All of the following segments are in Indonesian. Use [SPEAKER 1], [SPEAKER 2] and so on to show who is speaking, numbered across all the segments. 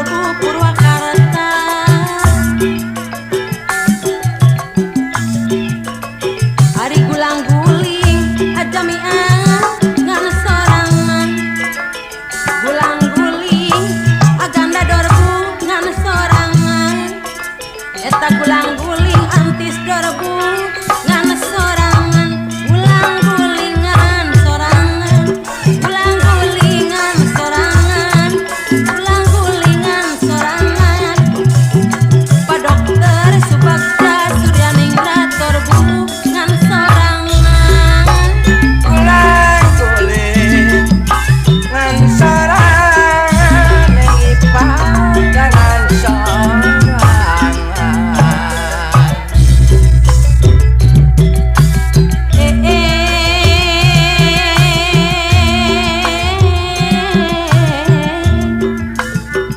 [SPEAKER 1] Dorbu Purwakarta. Ari gulang guling ajamian ngan sorangan. Gulang guling aganda Dorbu ngan sorangan. Eta gulang guling antis Dorbu ngan sorangan. Gulang gulingan sorangan. Gulang gulingan sorangan. Gulang gulingan sorangan. Pak Dokter Subagja Suryaningrat Dorbu ngan sorangan.
[SPEAKER 2] Ulang guling ngan sorangan ning ipat dengan sorangan.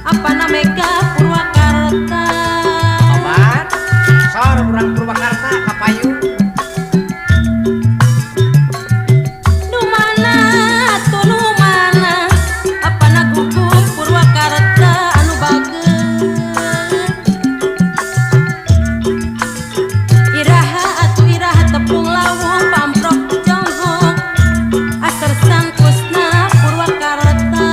[SPEAKER 1] Apa namanya Purwakarta?
[SPEAKER 2] Obat sor urang Purwakarta kapayu.
[SPEAKER 1] Nu mana tuh nu mana? Apa nagugung Purwakarta anu bageus? Iraha atuh iraha tepung lawung pamprok jonggong aser sangkusna Purwakarta.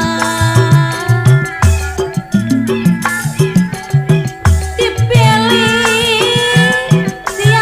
[SPEAKER 1] Dipilih sia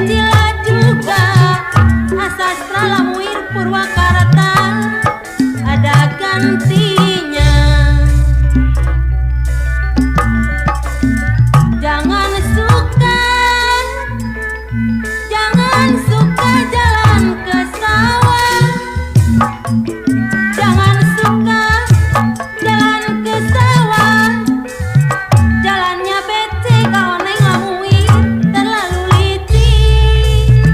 [SPEAKER 1] Cilajuga Sastra Lamuir Purwakarta ada gantinya. Jangan suka jalan ke sawah. Jangan suka jalan ke sawah. Jalannya becek kau neng lamuir terlalu licin.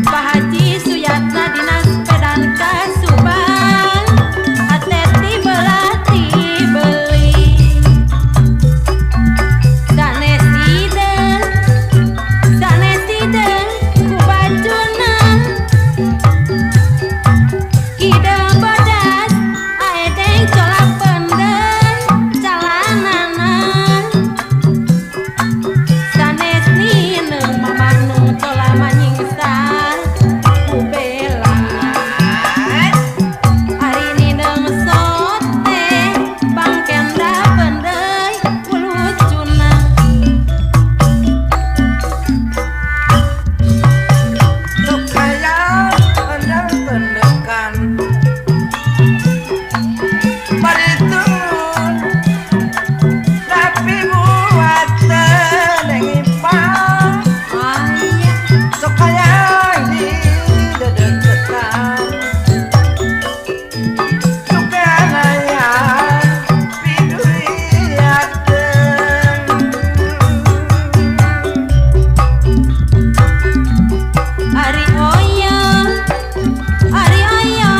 [SPEAKER 1] Pak Haji Suyatna dinas pedan kasuban atleti belati beli saneside ku bajuna ide bodas aedeng colak pendek calanana sanesni neung mamah nu cola manyingsan ku bela hari ini neung sote bangkenda pendek ku lucuna
[SPEAKER 2] Supaya anda pendekan Maritun Tapi buat tenengipang
[SPEAKER 1] ayah
[SPEAKER 2] Supaya di dedeketan Supaya ya Piduriaten
[SPEAKER 1] Ari oyo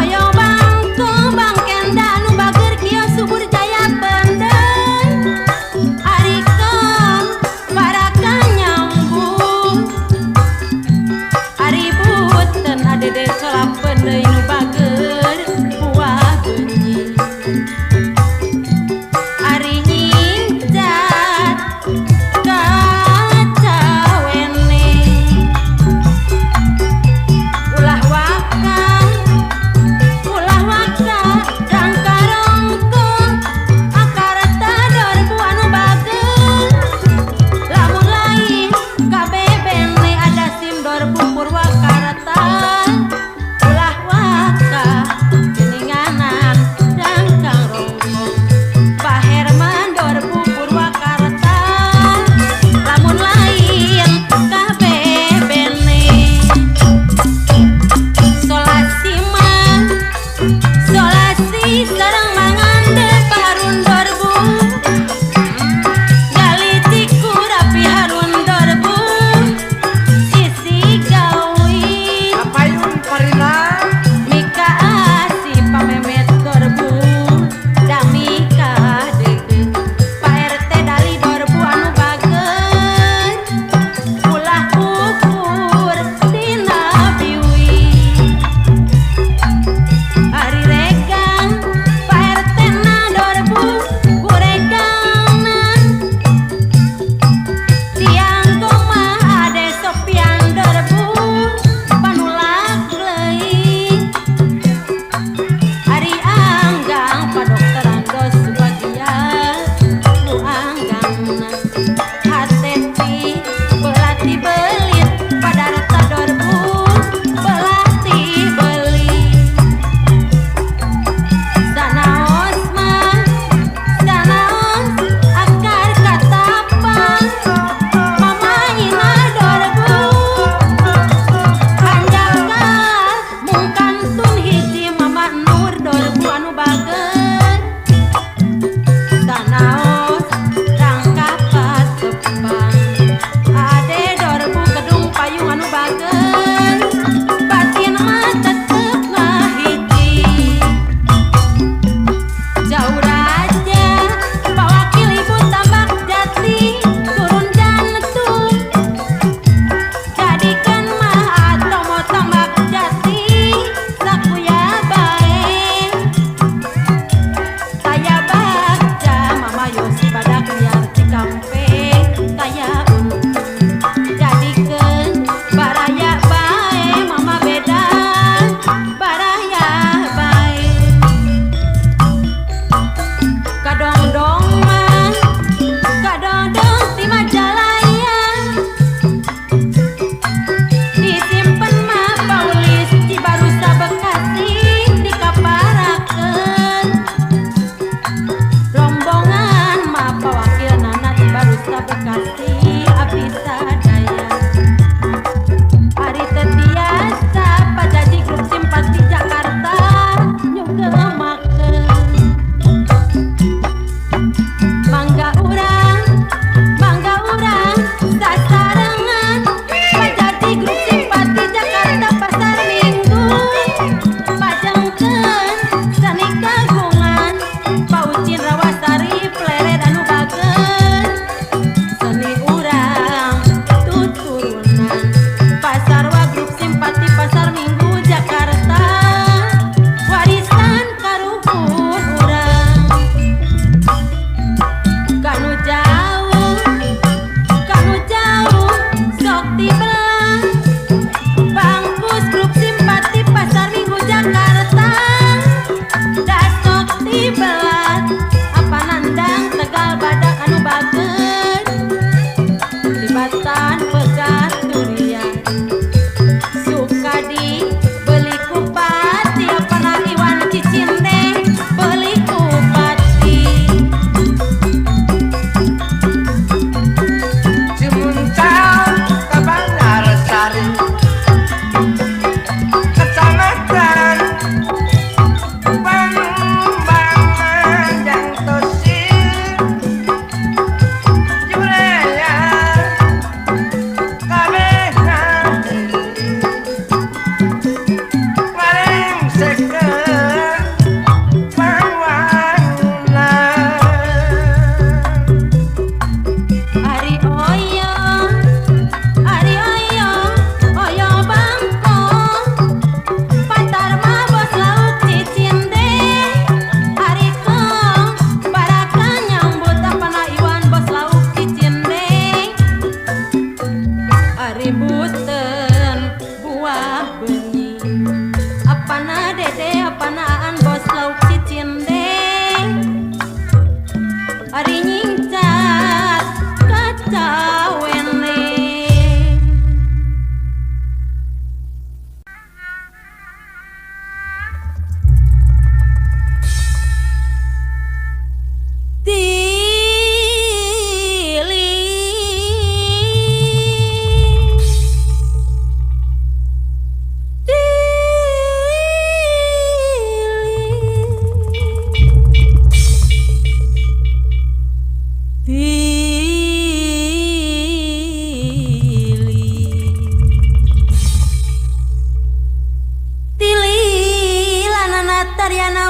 [SPEAKER 1] oyo bangkong bangkenda nu bager kieu subur jaya pendeng ari kong baraka nyambung ari buten adede colak pendei nu bager buah beunyi ari hincat kacawene ulah waka rangka rongkong akarta dor buanu bageun lamun lain kabebene ada sim dor pupur wakarta ulah waka geninganan rangkang rongkong Pak Herman dor pupur wakarta lamun lain kabebene solasi sareng mangande parun dorbu gali ciku rapi harun dorbu sisi gawi
[SPEAKER 2] Apa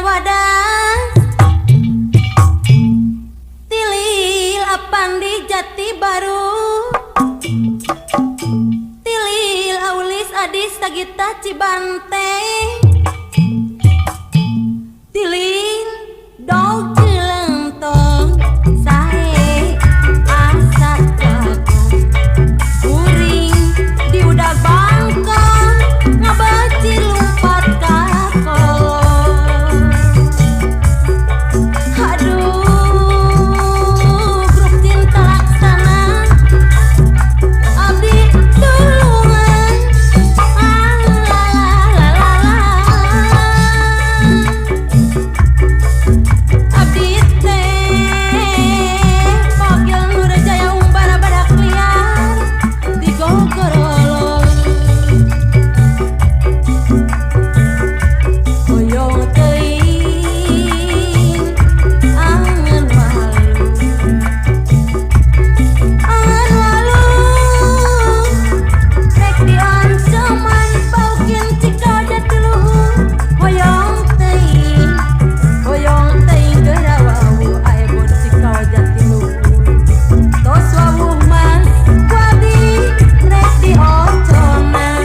[SPEAKER 1] wadas tilil apan di Jati Baru tilil aulis adis Sagita Cibanteng tilil dog cilentong sae asa kakak uring di udah bangkong ngabaci lumpat kakol aduh grup cinta laksana abdi tulungan abdi teh pagil nu rejaya umbara badak liar di gogorolong hoyong teuing angen walu rek diancaman paukin cika jatiluhur hoyong teuing geura wawu aebon cika jatiluhur tos wawuh mas wadi rek dioconan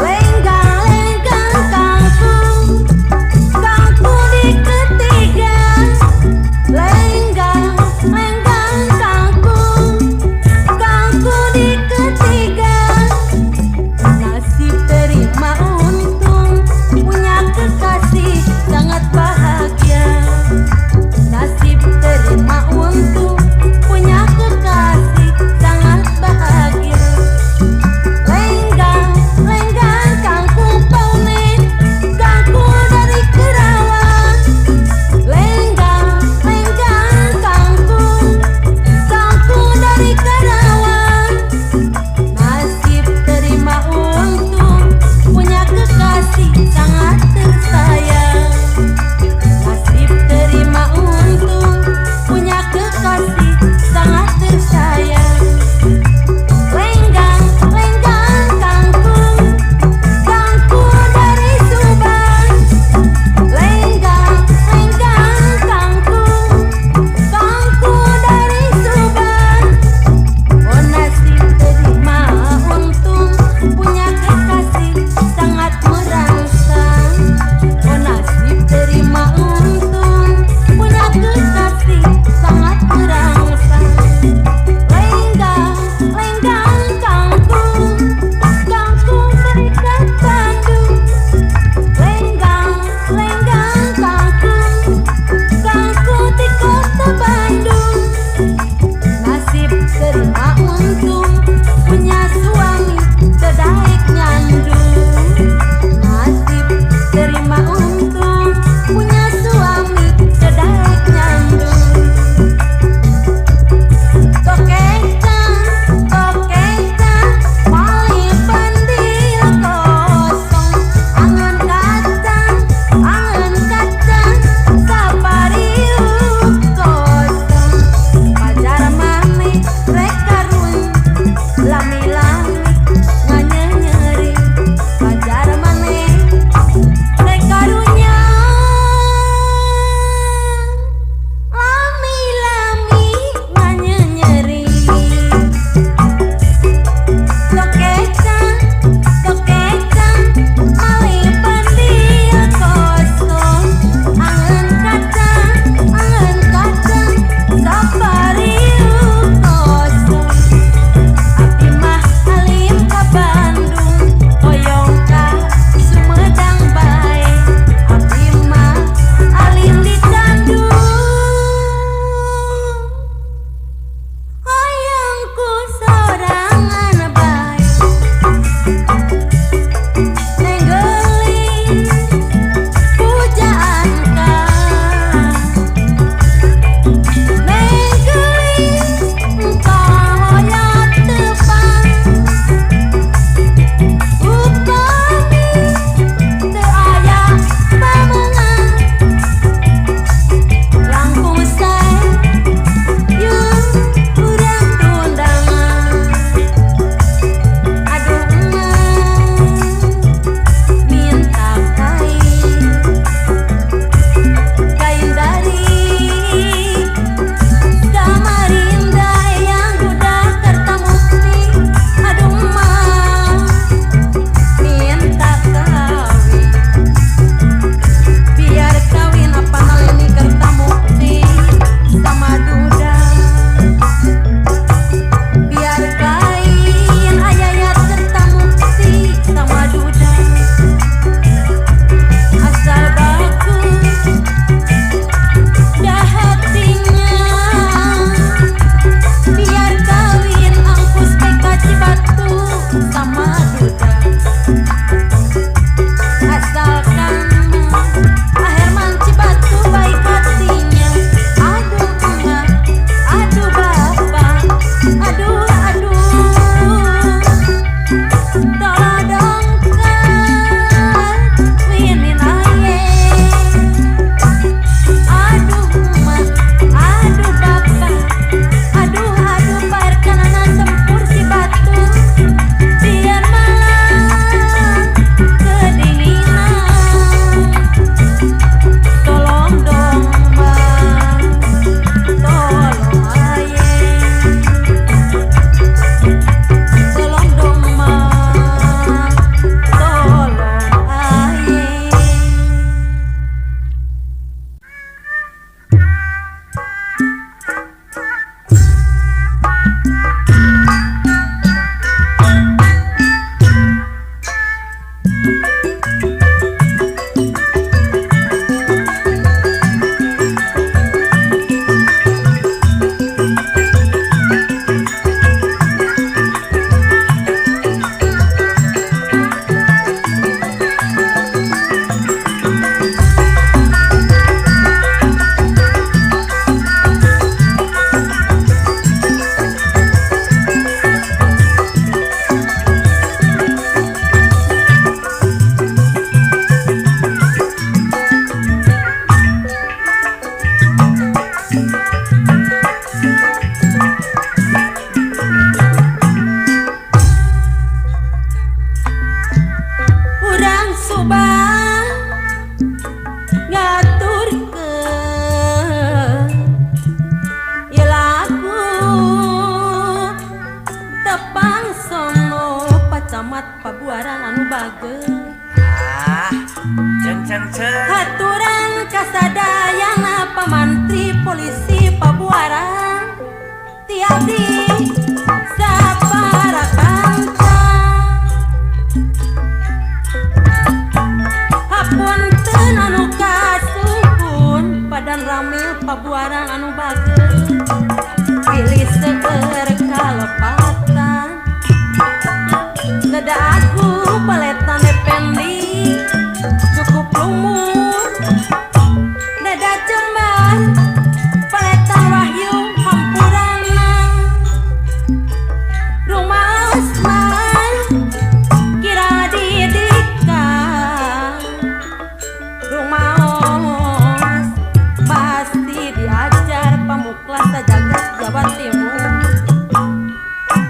[SPEAKER 1] lenggang-lenggang kangkung di ketiga lenggang-lenggang kangkung di ketiga nasib terima untung punya kekasih sangat bahagia nasib terima untung punya kekasih sangat bahagia lenggang-lenggang kangkung paunen kangkung dari Kerawang lenggang-lenggang kangkung dari Karawang nasib terima untung punya kekasih sangat tersayang nasib terima untung punya kekasih sangat tersayang lenggang-lenggang kangkung dari Subang lenggang-lenggang kangkung dari Subang oh nasib terima untung punya kekasih sangat merangsang oh nasib terima untung punya kekasih sangat merangsang lenggang-lenggang kangkung dari Bandung lenggang-lenggang kangkung di kota Bandung nasib terima untung punya suami sedaik nyandung nasib terima untung punya suami sedaik nyandung tokecang paling pandil kosong angan kacang sapariuk kosong pacar mami rek karun lami-lami nganyenyeri bager
[SPEAKER 2] ah ceng
[SPEAKER 1] haturan kasadayana pamantri polisi pabuaran tiadi saparakanca hapunten anu kasuhun padan ramil pabuaran anu bager pilih seueur kalepatan nada aku paletan dependi cukup lumur nada cemar paletan wahyu hampurana rumah asman kira didika rumah os pasti diajar pamuklas jagat Jawa Timur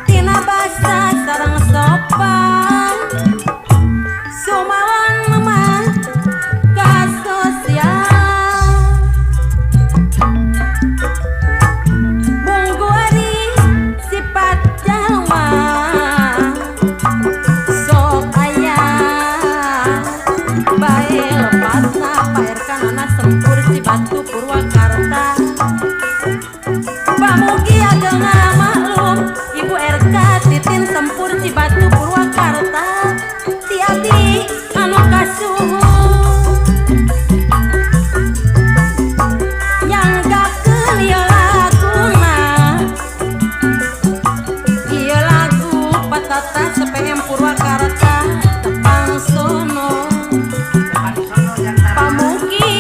[SPEAKER 1] tina basa sareng sopan sumawan mah ka sosial bungguari sifat jalma sok aya bae lepasna paerkanana sempur si Batu Purwakarta pamugi ageng maklum Ibu RK Titin Sempur si Batu Purwakarta tiadi anu kasuhun nyanggakeun ieu laguna ieu lagu patata SPM Purwakarta tepang sono pamugi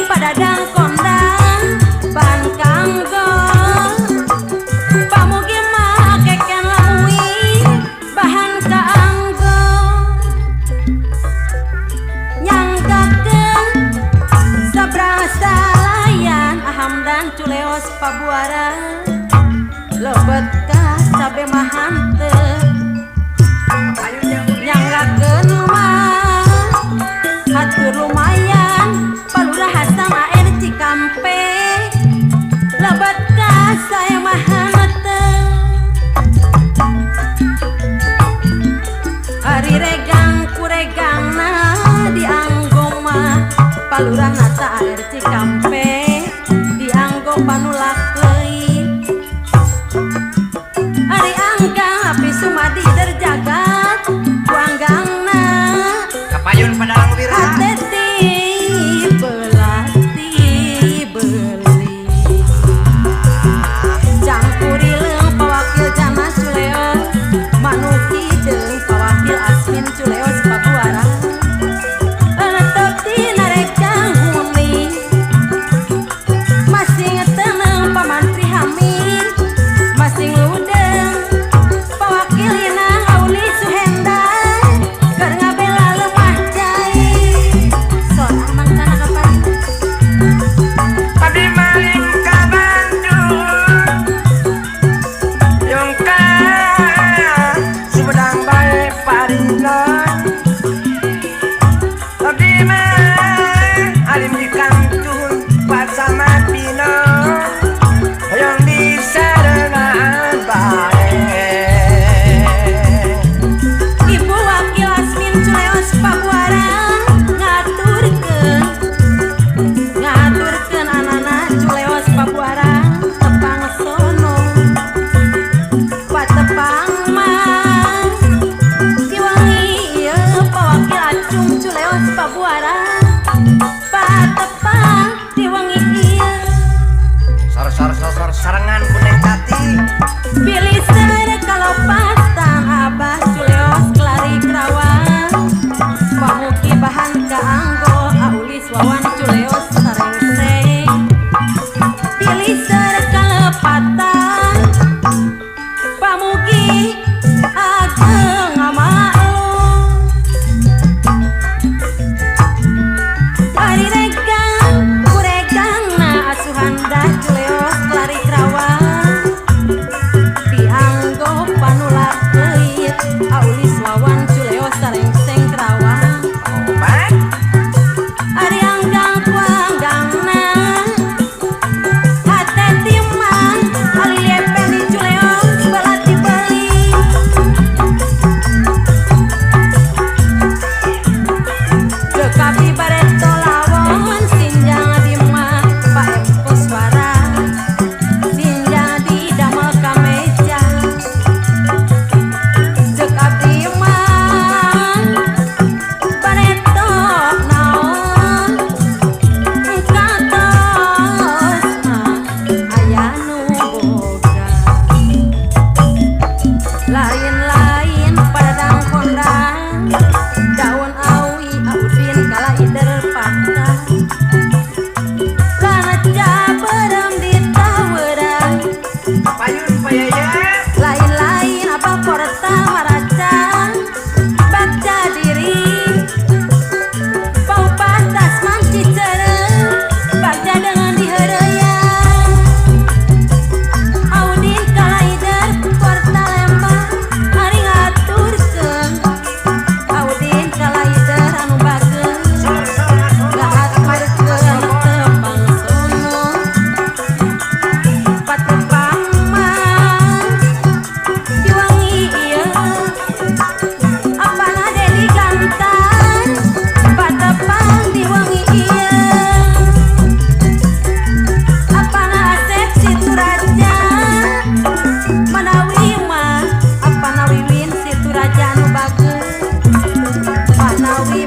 [SPEAKER 1] padadang kondang ban kanggo pamugi mah keken lamui bahan kaanggo nyanggakeun sabrasa layan ahamdan culeos pabuaran lebet ka cabe mah hanteu nyanggakeun mah hatur lumayan palurah Hasan AR Cikampe lebet ka saya mah hanteu hari regang kuregangna dianggo mah palurah nata AR Cikampe dianggo panulak leuit hari anggang api sumadi derjagat kuanggangna
[SPEAKER 2] kapayun padalang wira
[SPEAKER 1] ateti belati beli campuri leung pawakil Jana Culeos manuki jeung pawakil Asmin Culeos pabuaran letep tina regang huni masing teneng pamantri Hamid masing ludeng pawakil Inang Auli Suhendai keur ngabela lemah cai son amang sana kapan
[SPEAKER 2] Abdi maling ka Bandung yung ka Sumedang bae parina Abdi mah alim di kantun pasama pino yang di sarengan bae
[SPEAKER 1] Ibu Wakil Asmin Culeos Pabuaran ngaturkeun anana Culeos Pabuaran tepang sono patepang mah diwangi ieu pawakil Acung Culeos Pabuaran patepang diwangi ieu
[SPEAKER 2] sarengan kuning tati
[SPEAKER 1] pilih seueur kalopatan Abah Culeos Kelari Kerawang pamugi bahan kaanggo Aulis Wawan Culeos Sarengseng pilih seueur kalepatan pamugi ageng ngamaklum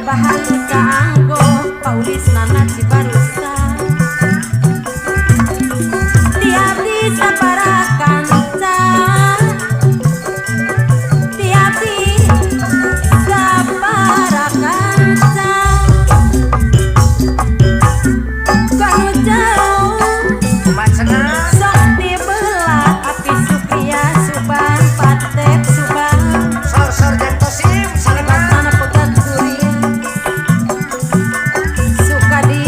[SPEAKER 1] bahan caanggo paulis nana cibarusan tiap di saparakan tiap di saparakan kanu jauh
[SPEAKER 2] Macana
[SPEAKER 1] sok dibelah api supia suban patek suban
[SPEAKER 2] sor jantosim salima
[SPEAKER 1] sana pegat kuring suka di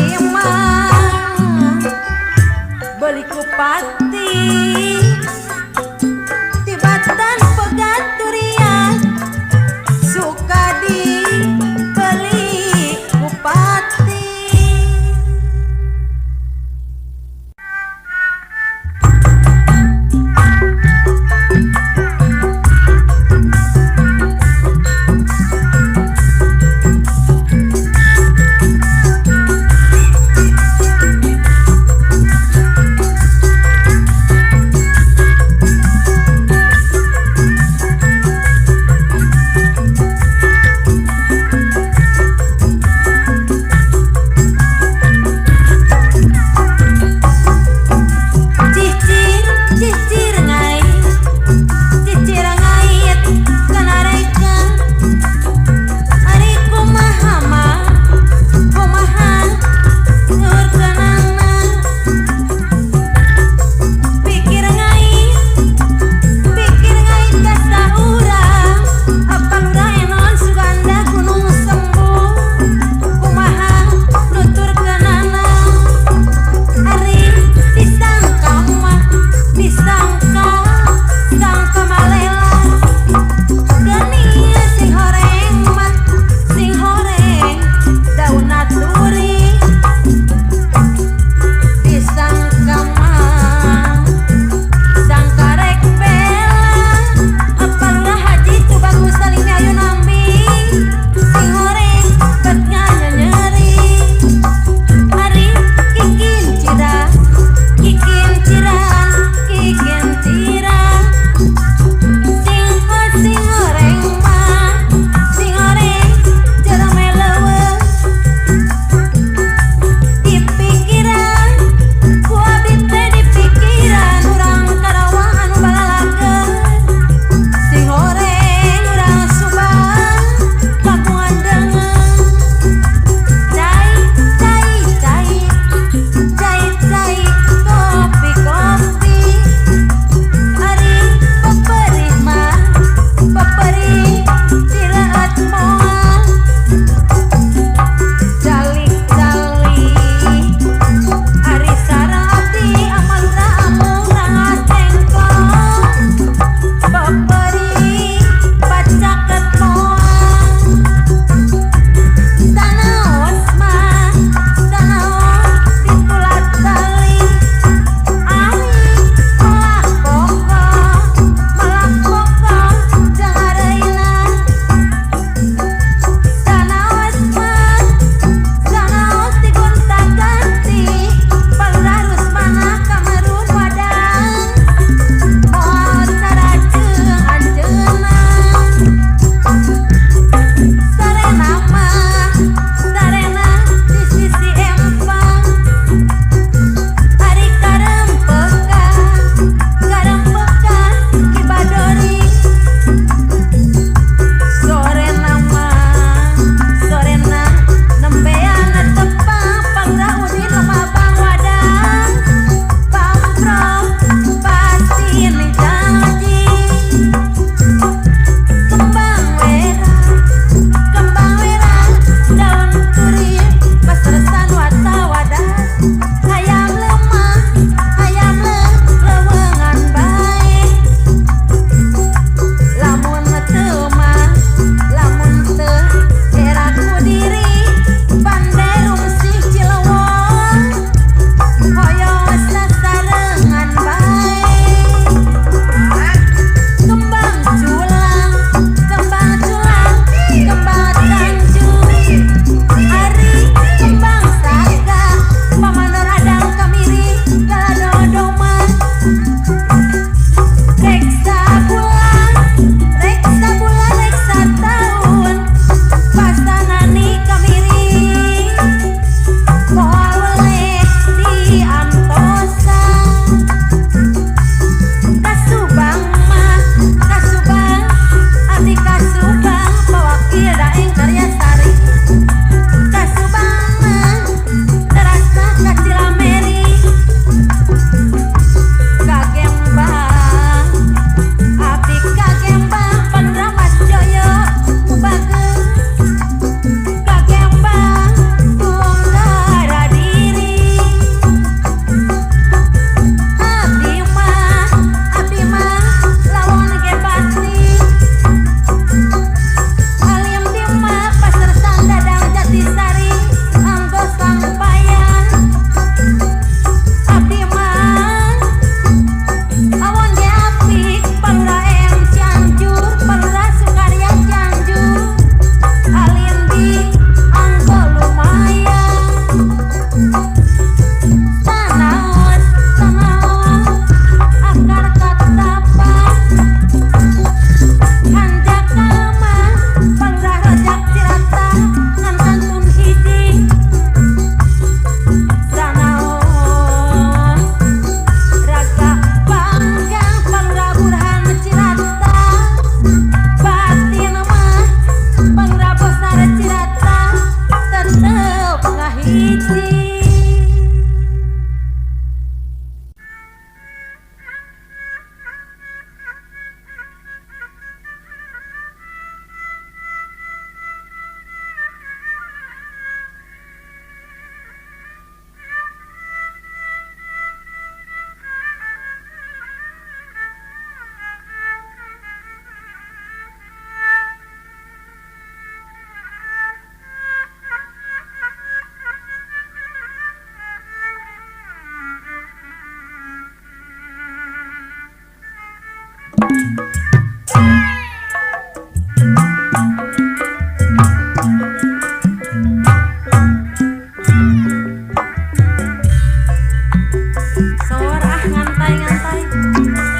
[SPEAKER 1] Sor ah ngantai-ngantai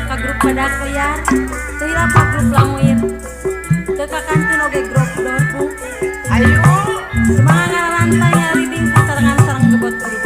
[SPEAKER 1] ka grup badak liar teu hilap ka grup lamuir teu kakantun oge grup dorbu
[SPEAKER 2] Ayo
[SPEAKER 1] semangat ngarantai ngaribing sasarangan sareng gebot grup.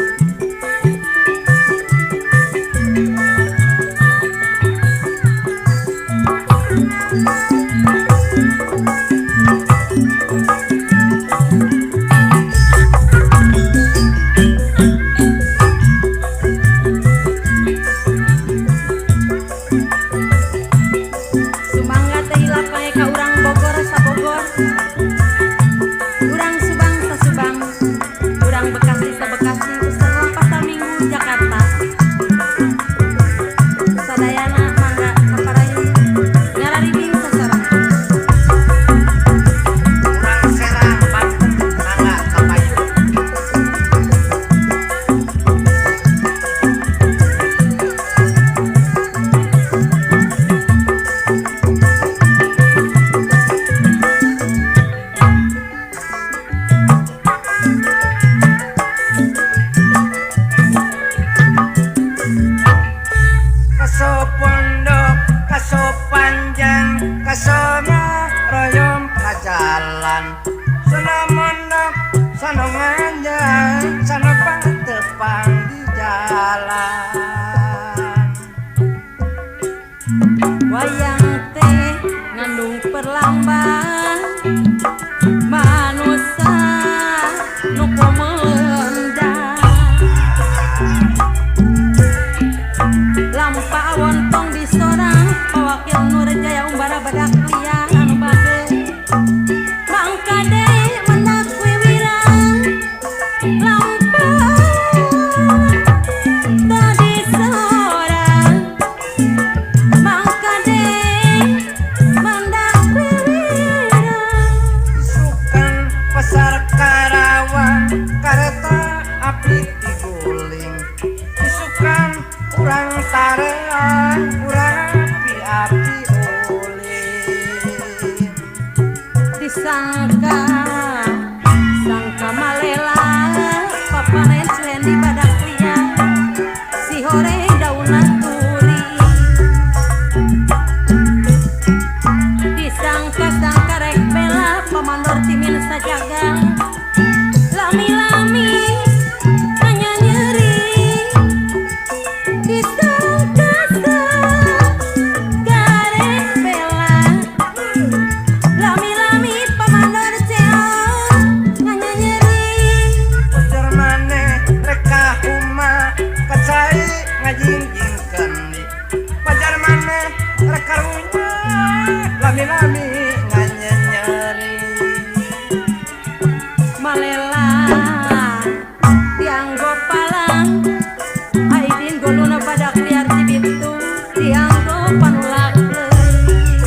[SPEAKER 1] Sumangga teh hilap kae ka urang Bogor sabogor, urang Subang sasubang, urang Bekasi sabekasi, sareng pasar Minggu Jakarta. Sadayana mangga kaparayun ngararibing sasarangan.
[SPEAKER 2] Urang Serang Banten mangga kapayu. Kaso pondok, kaso panjang, kaso royom kajalan. Sana mondok, sana nganjang, sana pangtepang di jalan.
[SPEAKER 1] Wayang teh ngandung perlambang manusia nu komendang. Lampa wontong di sorang pawakil Nurjaya umbara badak liar anu bageur. Mangka deui mendak wiwirang lampa tadi sorang. Mangka deui mendak wiwirang.
[SPEAKER 2] Sukan pasar Karawang, kareta api diguling. Isukan urang tarean, urang api uling.
[SPEAKER 1] Disangka sangka malela papanen suhen di badak liar si hore dauna turi. Disangka sangka rek bela pamandor timin sajagang lami-lami hanya nyeri. Disangka sangka rek bela lami-lami pamandor ceong hanya nyeri.
[SPEAKER 2] Ujar maneh reka huma kacai ngajingjingkeun di. Pajar maneh reka runya lami-lami nganyenyeri.
[SPEAKER 1] Malela tiang gopalang aidin goluna badak liar cibitu tiang panulak deui.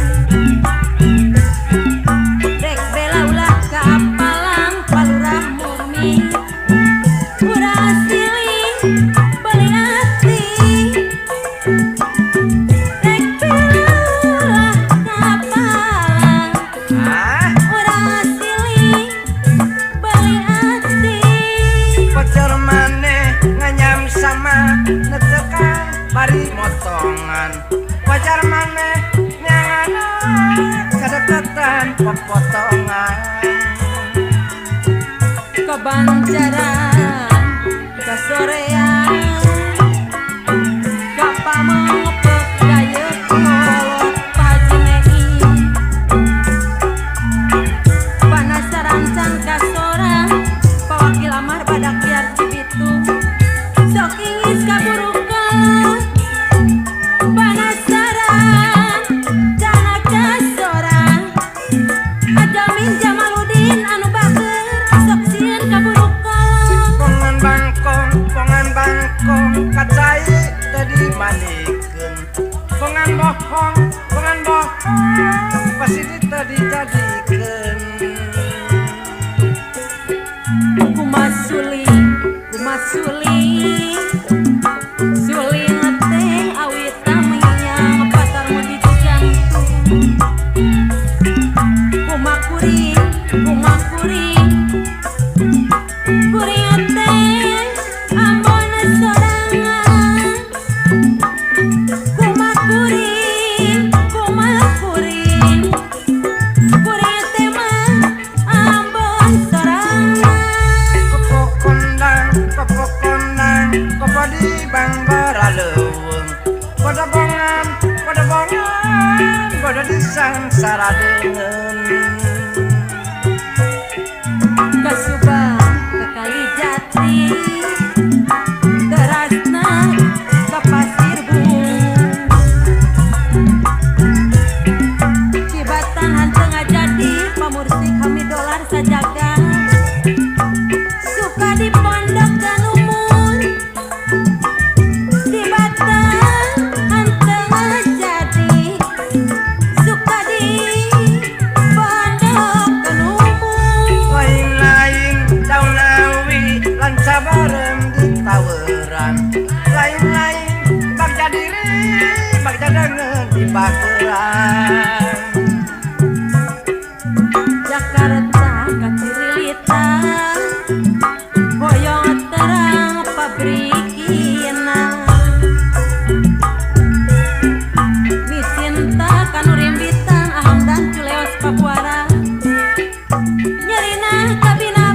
[SPEAKER 1] Rek bela ulah kapalang palurah murni udah siling beli hati. Rek bela ulah kapalang
[SPEAKER 2] Ah,
[SPEAKER 1] udah siling beli hati.
[SPEAKER 2] pajar maneh nganyam sama netekan bari motongan. Pajar maneh nyangana kedekatan pepotongan.
[SPEAKER 1] Kebanjaran kasorean kapamengepek gaya kolot pajinei. Panasaran can kasorang pawakil amar badak liar cibitu sok ingis kaburukan. Panasaran cana kasorang ajamin Jamaludin anu bageur sok sieun kaburukan.
[SPEAKER 2] Pongan bangkong kacai tadi manikeun. Pongan bohong pasti tadi jadikeun.
[SPEAKER 1] Kumasuli suli ngeteng awit tamiang pasar mudi jantung. Kumakuri
[SPEAKER 2] saradengeun
[SPEAKER 1] Ka Subang ka Kalijati terasna ka Pasir Bungu Cibatan hanteu ngajadi pamursi kami dolar sajaga suka di pondok dan umur Cibatan hanteu ngajadi suka di pondok dan umur
[SPEAKER 2] lain-lain daun lawi lan sabareng ditaweran lain-lain bagja diri bagja dengeun di bageran
[SPEAKER 1] Jakarta kacirilitan boyong terang pabrikina misinta kanu rimbitan aham dan culeos papuara nyerina kabina